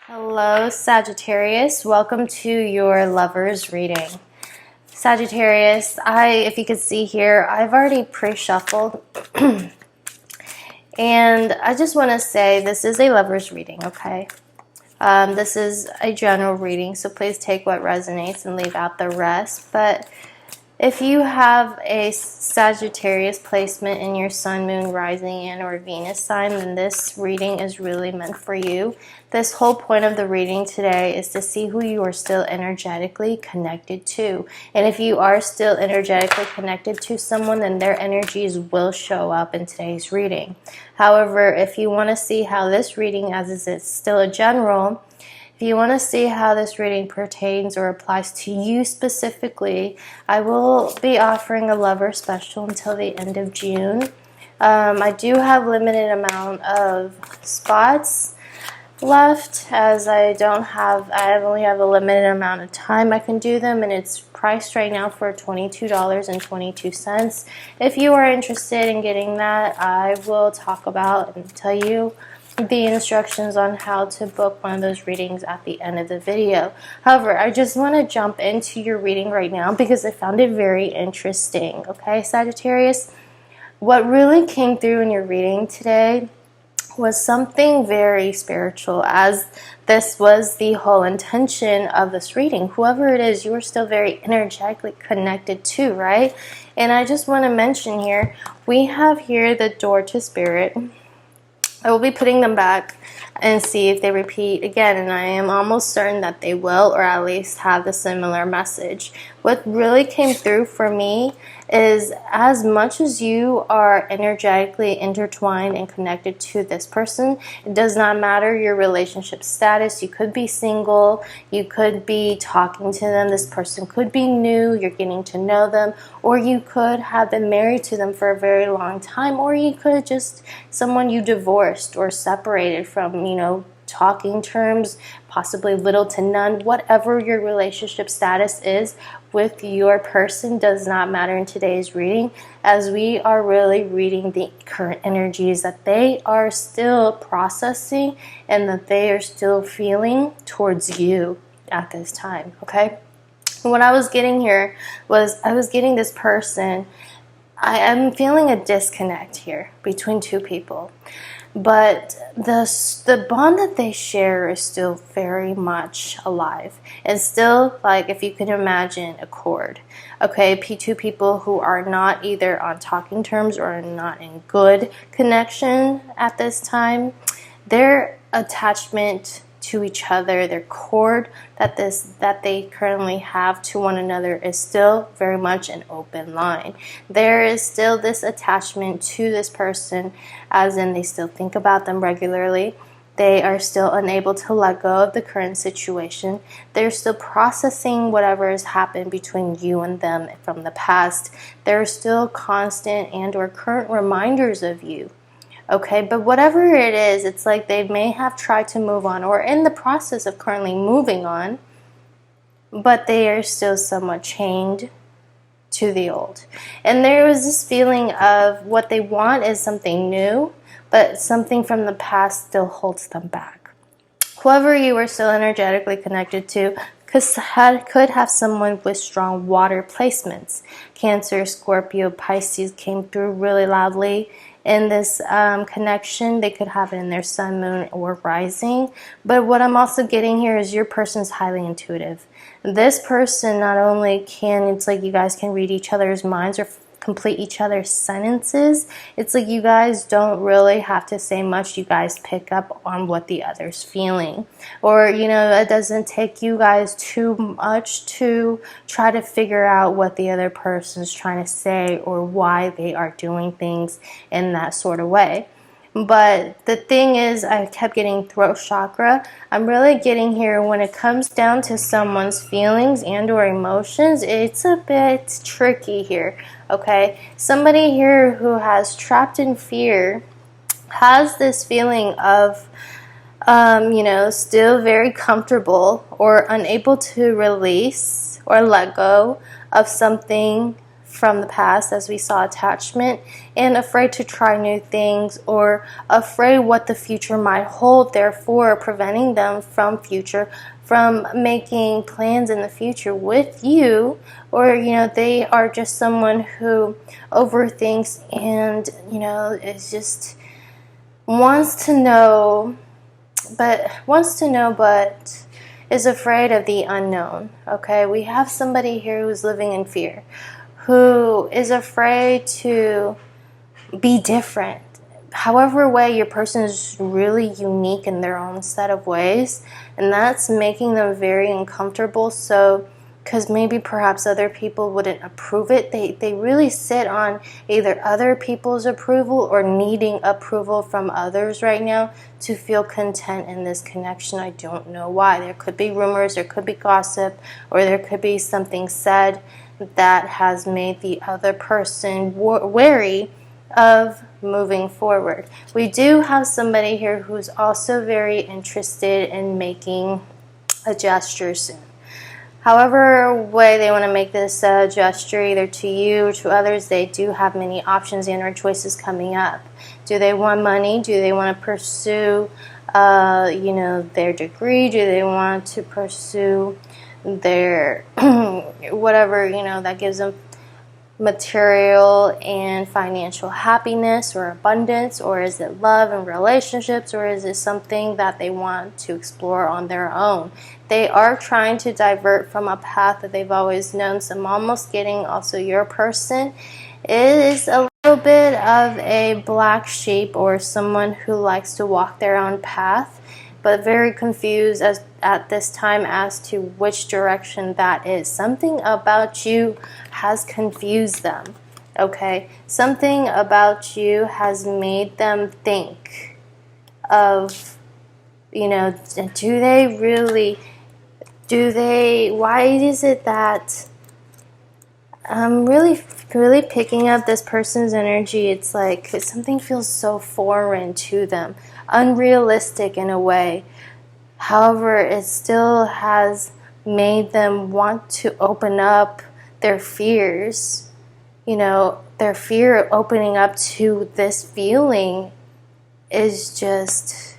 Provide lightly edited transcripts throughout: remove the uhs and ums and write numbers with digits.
Hello, Sagittarius. Welcome to your lover's reading. Sagittarius, if you can see here, I've already pre-shuffled. And I just want to say this is a lover's reading, okay? This is a general reading, so please take what resonates and leave out the rest. But if you have a Sagittarius placement in your Sun, Moon, Rising, and or Venus sign, then this reading is really meant for you. This whole point of the reading today is to see who you are still energetically connected to. And if you are still energetically connected to someone, then their energies will show up in today's reading. However, if you want to see how this reading, as it's still a general, if you want to see how this reading pertains or applies to you specifically, I will be offering a lover special until the end of June. I do have limited amount of spots left, as I only have a limited amount of time I can do them, and it's priced right now for $22.22. If you are interested in getting that, I will talk about and tell you the instructions on how to book one of those readings at the end of the video. However, I just want to jump into your reading right now because I found it very interesting. Okay, Sagittarius, what really came through in your reading today was something very spiritual, as this was the whole intention of this reading. Whoever it is, you are still very energetically connected to, right? And I just want to mention here, we have here the door to spirit. I will be putting them back and see if they repeat again, and I am almost certain that they will, or at least have the similar message. What really came through for me is, as much as you are energetically intertwined and connected to this person, it does not matter your relationship status. You could be single, you could be talking to them, this person could be new, you're getting to know them, or you could have been married to them for a very long time, or you could just someone you divorced or separated from, talking terms, possibly little to none. Whatever your relationship status is with your person does not matter in today's reading, as we are really reading the current energies that they are still processing and that they are still feeling towards you at this time, okay? And what I was getting here was I was getting this person, I am feeling a disconnect here between two people. But the bond that they share is still very much alive. And still, like, if you can imagine a cord. Okay, two people who are not either on talking terms or not in good connection at this time, their attachment to each other, their cord that they currently have to one another is still very much an open line. There is still this attachment to this person, as in they still think about them regularly. They are still unable to let go of the current situation. They're still processing whatever has happened between you and them from the past. There are still constant and or current reminders of you. Okay, but whatever it is, it's like they may have tried to move on or in the process of currently moving on, but they are still somewhat chained to the old. And there was this feeling of what they want is something new, but something from the past still holds them back. Whoever you are still energetically connected to could have someone with strong water placements. Cancer, Scorpio, Pisces came through really loudly in this connection. They could have it in their sun, moon, or rising. But what I'm also getting here is your person's highly intuitive. This person not only it's like you guys can read each other's minds or complete each other's sentences. It's like you guys don't really have to say much. You guys pick up on what the other's feeling. Or, it doesn't take you guys too much to try to figure out what the other person's trying to say or why they are doing things in that sort of way. But the thing is, I kept getting throat chakra. I'm really getting here when it comes down to someone's feelings and or emotions, it's a bit tricky here, okay? Somebody here who has trapped in fear has this feeling of, still very comfortable or unable to release or let go of something from the past, as we saw attachment, and afraid to try new things, or afraid what the future might hold, therefore preventing them from making plans in the future with you. Or they are just someone who overthinks and is just wants to know but is afraid of the unknown. Okay, we have somebody here who's living in fear, who is afraid to be different. However way, your person is really unique in their own set of ways, and that's making them very uncomfortable. So because maybe perhaps other people wouldn't approve it, they really sit on either other people's approval or needing approval from others right now to feel content in this connection. I don't know why. There could be rumors, there could be gossip, or there could be something said that has made the other person wary of moving forward. We do have somebody here who's also very interested in making a gesture soon. However way they want to make this gesture, either to you or to others, they do have many options and or choices coming up. Do they want money? Do they want to pursue their degree? Do they want to pursue their whatever that gives them material and financial happiness or abundance? Or is it love and relationships? Or is it something that they want to explore on their own? They are trying to divert from a path that they've always known. So I'm almost getting also your person is a little bit of a black sheep, or someone who likes to walk their own path, but very confused at this time as to which direction that is. Something about you has confused them, okay? Something about you has made them think of, why is it that I'm really picking up this person's energy? It's like something feels so foreign to them, unrealistic in a way. However, it still has made them want to open up their fears. Their fear of opening up to this feeling is just,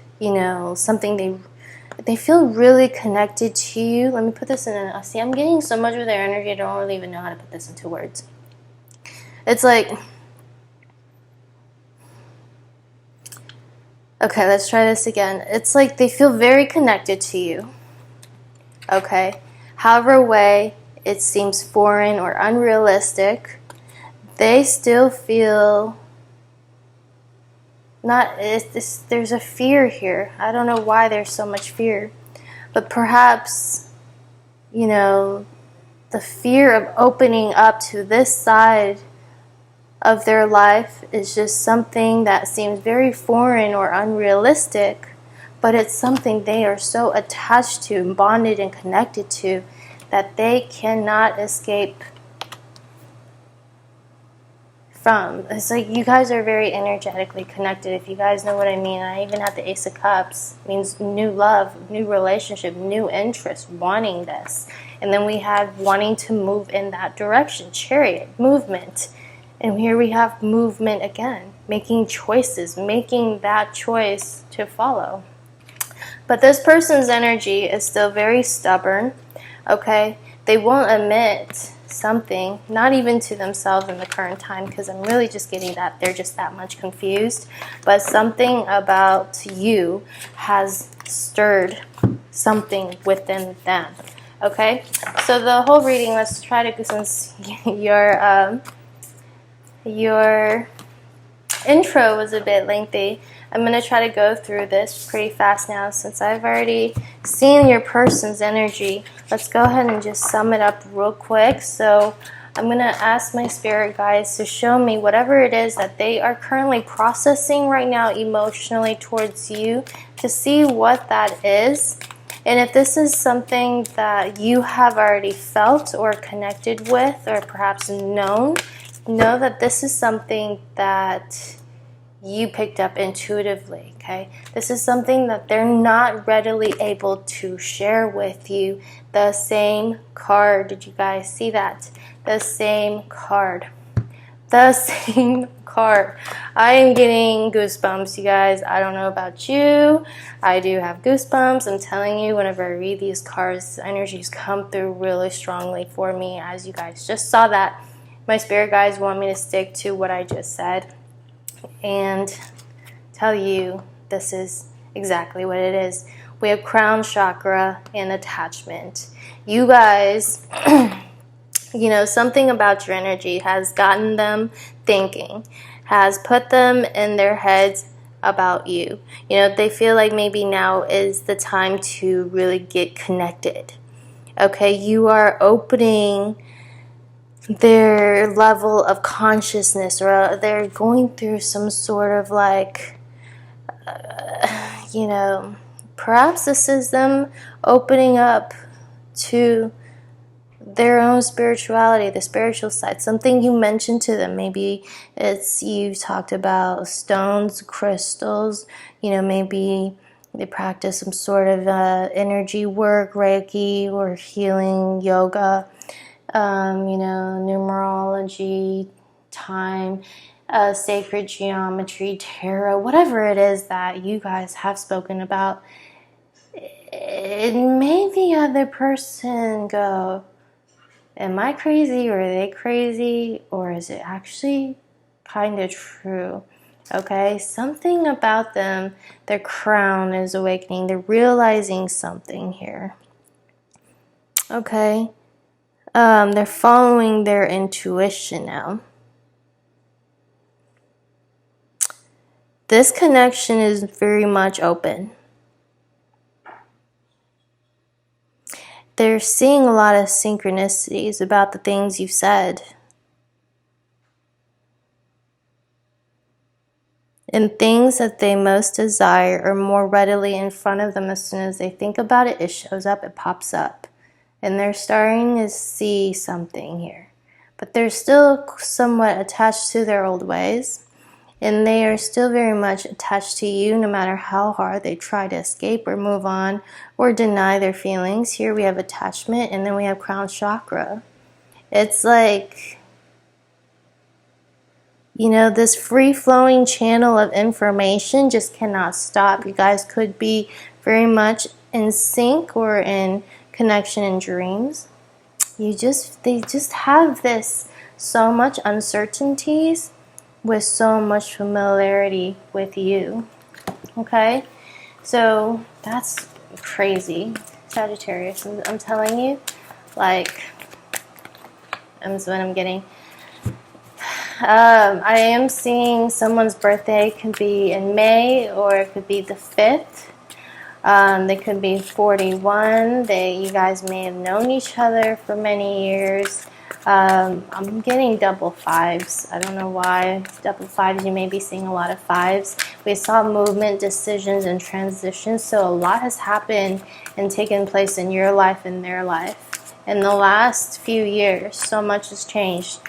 something they feel really connected to you. Let me put this in see, I'm getting so much of their energy, I don't really even know how to put this into words. It's like, okay, let's try this again. It's like they feel very connected to you, okay? However way it seems foreign or unrealistic, they still feel there's a fear here. I don't know why there's so much fear, but perhaps the fear of opening up to this side of their life is just something that seems very foreign or unrealistic, but it's something they are so attached to and bonded and connected to that they cannot escape from. It's like you guys are very energetically connected, if you guys know what I mean. I even had the Ace of Cups. It means new love, new relationship, new interest, wanting this. And then we have wanting to move in that direction, Chariot, movement. And here we have movement again, making choices, making that choice to follow. But this person's energy is still very stubborn, okay? They won't admit something, not even to themselves in the current time, because I'm really just getting that they're just that much confused. But something about you has stirred something within them, okay? So the whole reading, let's try to, since your intro was a bit lengthy, I'm going to try to go through this pretty fast now since I've already seen your person's energy. Let's go ahead and just sum it up real quick. So I'm going to ask my spirit guides to show me whatever it is that they are currently processing right now emotionally towards you, to see what that is. And if this is something that you have already felt or connected with, or perhaps known, know that this is something that you picked up intuitively, okay? This is something that they're not readily able to share with you. The same card, did you guys see that? The same card. The same card. I am getting goosebumps, you guys. I don't know about you. I do have goosebumps. I'm telling you, whenever I read these cards, energies come through really strongly for me, as you guys just saw that. My spirit guides want me to stick to what I just said and tell you this is exactly what it is. We have crown chakra and attachment. You guys, you know, something about your energy has gotten them thinking, has put them in their heads about you. You know, they feel like maybe now is the time to really get connected. Okay, you are opening their level of consciousness, or they're going through some sort of like, you know, perhaps this is them opening up to their own spirituality, the spiritual side, something you mentioned to them. Maybe it's you talked about stones, crystals, you know, maybe they practice some sort of energy work, Reiki, or healing yoga, you know, numerology, time, sacred geometry, tarot, whatever it is that you guys have spoken about. It made the other person go, am I crazy, or are they crazy, or is it actually kind of true? Okay, something about them, their crown is awakening. They're realizing something here. Okay, they're following their intuition now. This connection is very much open. They're seeing a lot of synchronicities about the things you've said. And things that they most desire are more readily in front of them. As soon as they think about it, it shows up, it pops up. And they're starting to see something here. But they're still somewhat attached to their old ways. And they are still very much attached to you, no matter how hard they try to escape or move on or deny their feelings. Here we have attachment, and then we have crown chakra. It's like, you know, this free-flowing channel of information just cannot stop. You guys could be very much in sync or in connection in dreams. They just have this so much uncertainties with so much familiarity with you. Okay? So that's crazy, Sagittarius. I'm telling you, like, that's what I'm getting. I am seeing someone's birthday could be in May, or it could be the 5th. They could be 41. You guys may have known each other for many years. I'm getting double fives. I don't know why. Double fives, you may be seeing a lot of fives. We saw movement, decisions, and transitions. So a lot has happened and taken place in your life and their life. In the last few years, so much has changed.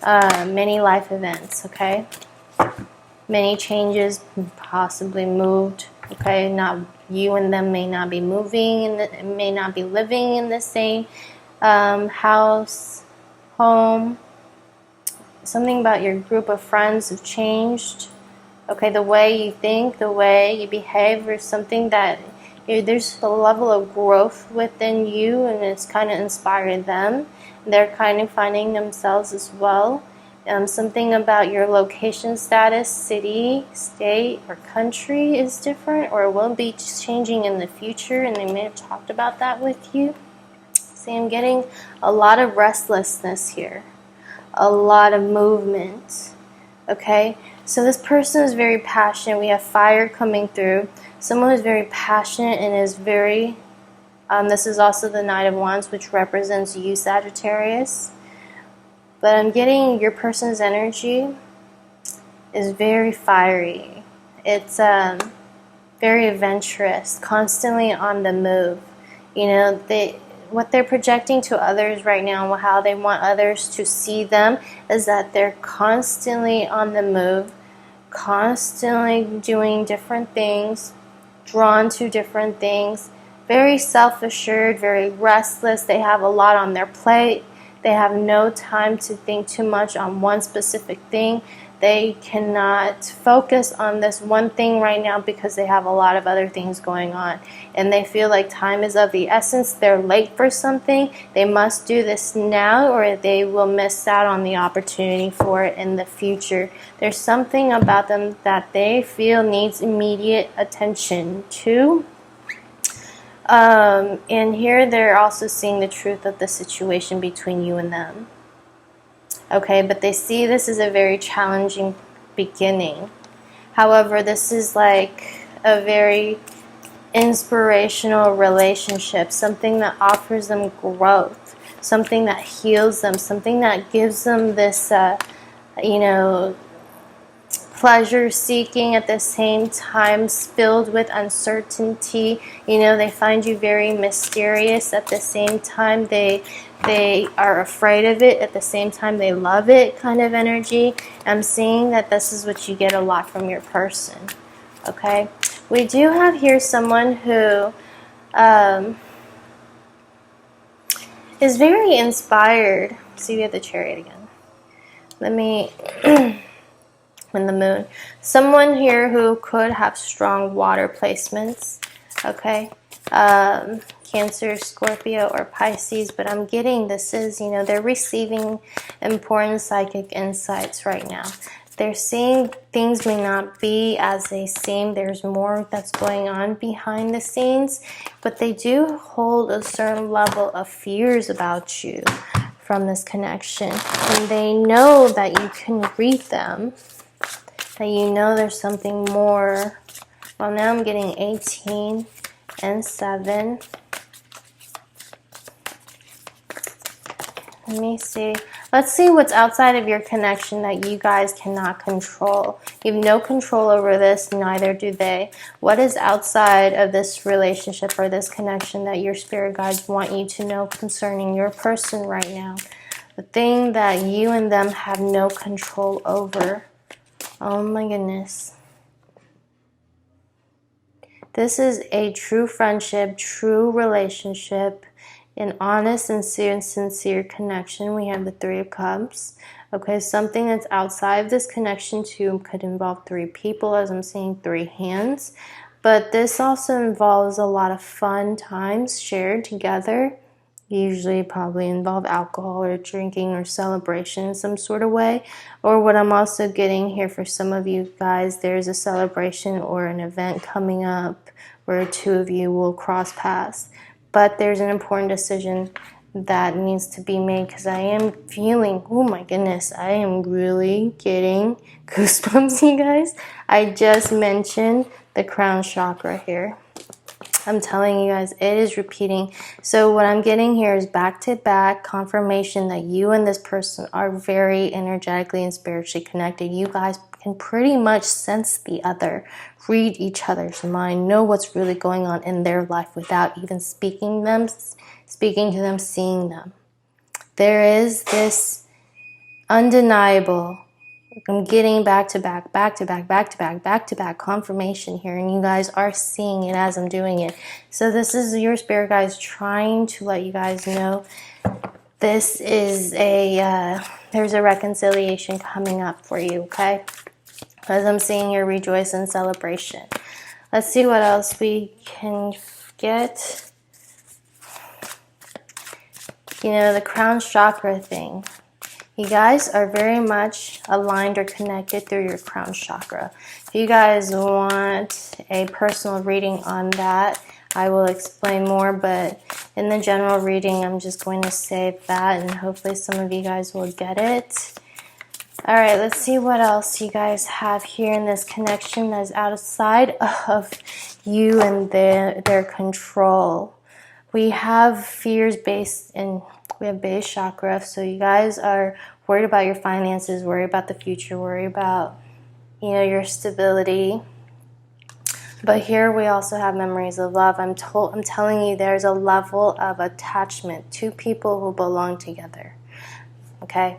Many life events, okay? Many changes, possibly moved, okay? Not you and them may not be moving, and may not be living in the same house, home. Something about your group of friends have changed. Okay, the way you think, the way you behave, or something that there's a level of growth within you, and it's kind of inspired them. They're kind of finding themselves as well. Something about your location status, city, state, or country is different, or will be changing in the future, and they may have talked about that with you. See, I'm getting a lot of restlessness here, a lot of movement. Okay, so this person is very passionate. We have fire coming through. Someone who's very passionate and is very, this is also the Knight of Wands, which represents you, Sagittarius. But I'm getting your person's energy is very fiery. It's very adventurous, constantly on the move. You know, what they're projecting to others right now, how they want others to see them, is that they're constantly on the move, constantly doing different things, drawn to different things, very self-assured, very restless. They have a lot on their plate. They have no time to think too much on one specific thing. They cannot focus on this one thing right now because they have a lot of other things going on. And they feel like time is of the essence. They're late for something. They must do this now or they will miss out on the opportunity for it in the future. There's something about them that they feel needs immediate attention too. And here they're also seeing the truth of the situation between you and them. Okay, but they see this as a very challenging beginning. However, this is like a very inspirational relationship, something that offers them growth, something that heals them, something that gives them this, pleasure seeking at the same time, filled with uncertainty. They find you very mysterious at the same time. They are afraid of it at the same time they love it, kind of energy. I'm seeing that this is what you get a lot from your person. Okay, we do have here someone who is very inspired. See, we have the Chariot again. Let me in the Moon. Someone here who could have strong water placements. Okay, Cancer, Scorpio, or Pisces, but I'm getting this is, they're receiving important psychic insights right now. They're seeing things may not be as they seem. There's more that's going on behind the scenes, but they do hold a certain level of fears about you from this connection, and they know that you can read them, that there's something more. Well, now I'm getting 18 and 7. Let me see. Let's see what's outside of your connection that you guys cannot control. You have no control over this, neither do they. What is outside of this relationship or this connection that your spirit guides want you to know concerning your person right now? The thing that you and them have no control over. Oh my goodness. This is a true friendship, true relationship, an honest and sincere connection. We have the Three of Cups. Okay, something that's outside of this connection too could involve 3 people, as I'm seeing 3 hands. But this also involves a lot of fun times shared together. Usually probably involve alcohol or drinking or celebration in some sort of way. Or what I'm also getting here for some of you guys, there's a celebration or an event coming up where 2 of you will cross paths. But there's an important decision that needs to be made, because I am feeling, oh my goodness, I am really getting goosebumps, you guys. I just mentioned the crown chakra here. I'm telling you guys, it is repeating. So what I'm getting here is back-to-back confirmation that you and this person are very energetically and spiritually connected. You guys can pretty much sense the other, read each other's mind, know what's really going on in their life without even speaking to them, seeing them. There is this undeniable, I'm getting back-to-back confirmation here, and you guys are seeing it as I'm doing it. So this is your spirit guides trying to let you guys know this is there's a reconciliation coming up for you, okay? As I'm seeing your rejoice and celebration. Let's see what else we can get. The crown chakra thing. You guys are very much aligned or connected through your crown chakra. If you guys want a personal reading on that, I will explain more, but in the general reading, I'm just going to say that, and hopefully some of you guys will get it. All right, let's see what else you guys have here in this connection that's outside of you and their control. We have fears based in, we have base chakra, so you guys are worried about your finances, worried about the future, worried about, your stability. But here we also have memories of love. I'm telling you, there's a level of attachment. 2 people who belong together. Okay?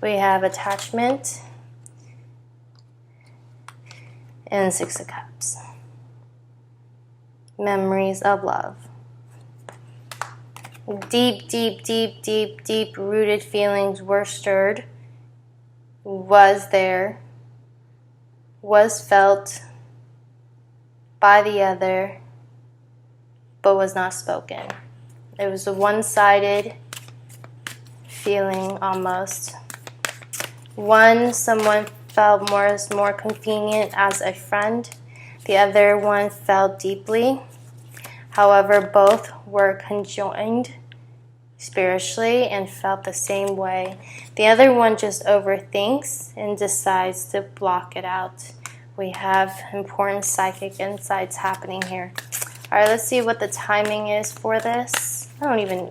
We have attachment and 6 of Cups. Memories of love. Deep, deep, deep, deep, deep rooted feelings were stirred, was there, was felt by the other, but was not spoken. It was a one-sided feeling almost. Someone felt more convenient as a friend. The other one felt deeply. However, both were conjoined spiritually and felt the same way. The other one just overthinks and decides to block it out. We have important psychic insights happening here. All right, let's see what the timing is for this. I don't even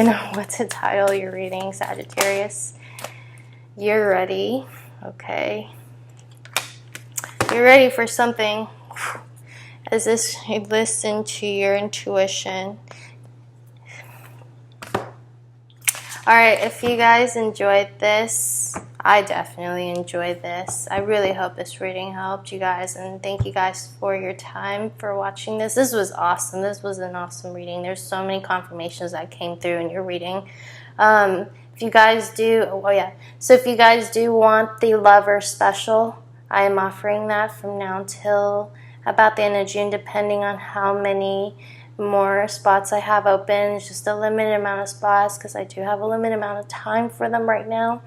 know what to title your reading, Sagittarius. You're ready. Okay. You're ready for something. As this, you listen to your intuition. Alright, if you guys enjoyed this, I definitely enjoyed this. I really hope this reading helped you guys, and thank you guys for your time for watching this. This was awesome. This was an awesome reading. There's so many confirmations that came through in your reading. If you guys do, so if you guys do want the Lover Special, I am offering that from now till about the end of June, depending on how many more spots I have open. It's just a limited amount of spots because I do have a limited amount of time for them right now.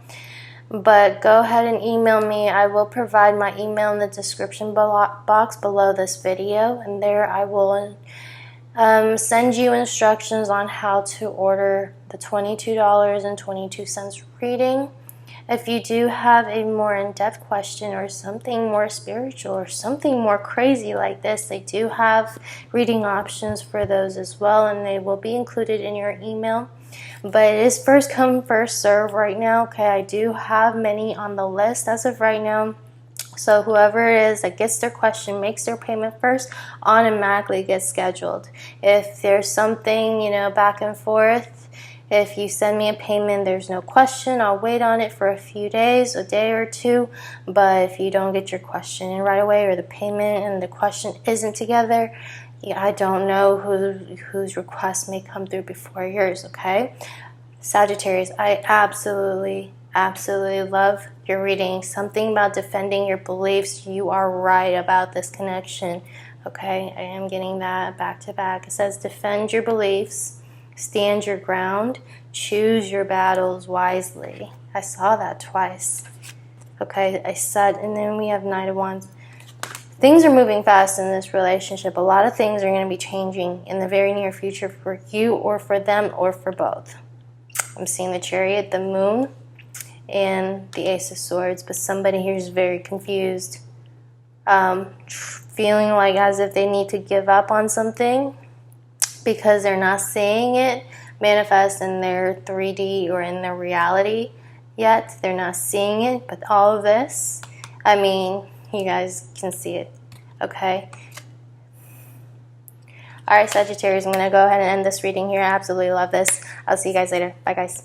But go ahead and email me. I will provide my email in the description box below this video, and there I will send you instructions on how to order the $22.22 reading. If you do have a more in-depth question or something more spiritual or something more crazy like this, they do have reading options for those as well, and they will be included in your email. But it is first come, first serve right now. Okay, I do have many on the list as of right now. So whoever it is that gets their question, makes their payment first, automatically gets scheduled. If there's something, back and forth, if you send me a payment, there's no question. I'll wait on it for a few days, a day or two. But if you don't get your question in right away, or the payment and the question isn't together, I don't know whose request may come through before yours, okay? Sagittarius, I absolutely love your reading. Something about defending your beliefs. You are right about this connection, okay? I am getting that back to back. It says defend your beliefs. Stand your ground, choose your battles wisely. I saw that twice. Okay, I said, and then we have Knight of Wands. Things are moving fast in this relationship. A lot of things are going to be changing in the very near future for you or for them or for both. I'm seeing the Chariot, the Moon, and the Ace of Swords, but somebody here is very confused, feeling like as if they need to give up on something, because they're not seeing it manifest in their 3D or in their reality yet. They're not seeing it, but all of this, you guys can see it, okay? All right, Sagittarius, I'm going to go ahead and end this reading here. I absolutely love this. I'll see you guys later. Bye, guys.